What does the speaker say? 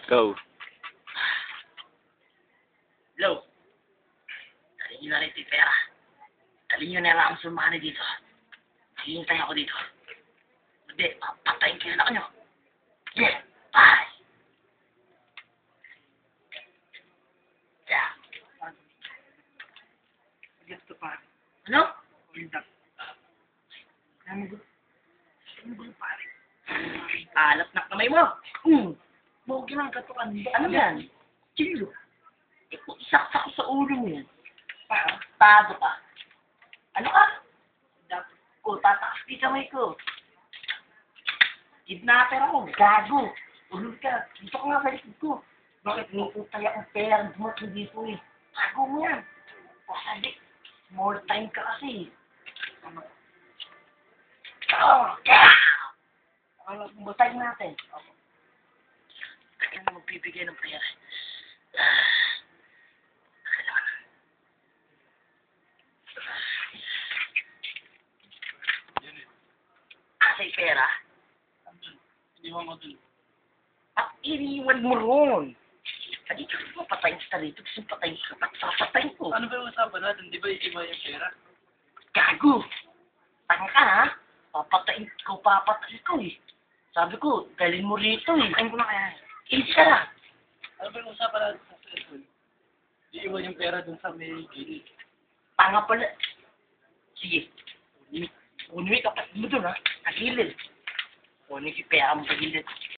Go. Hello. Dali nyo na rin ito yung pera. Dali nyo na lang ang sumani dito. Hihintay ako dito. Hindi, papatayin kayo na kanyo. Yeah, bye! Yeah. Gusto pa. Ano? Hold up. Ano gulo pare? Alat na kamay mo. Huwag lang katukan. Ano yan? Chilo. Isaksak ko sa ulo mo yan. Pa. Tado ka. Ano ka? Dapat. O, tataas di kamay ko. Kidnapper ako. Gago. Ulul ka. Dito ka nga sa likod ko. Bakit may utay akong pera? Dumating dito eh. Gago mo yan. Pasadik. More time ka kasi. Oh, yeah! Ano, butay natin. Kaya na magbibigay ng pera. Asay pera. Hindi mo dun. At iniwan mo ron. Hindi ka mapatayin sa rito. Gusto patayin ka. At papatayin ko. Ano ba yung usapan natin? Di ba iba yung pera? Gago! Tanga ka ha? Papatayin ko, papatayin ko eh. Sabi ko, dalhin mo rito eh. Ayun ko na kaya. Ilis ka lang. Ano ba yung usapan natin sa cellphone? Di iba yung pera dun sa may gilid. Tanga pala. Sige. Unwi ka pa mo dun ha. Nagilid. Unwi ki pera mo sa gilid.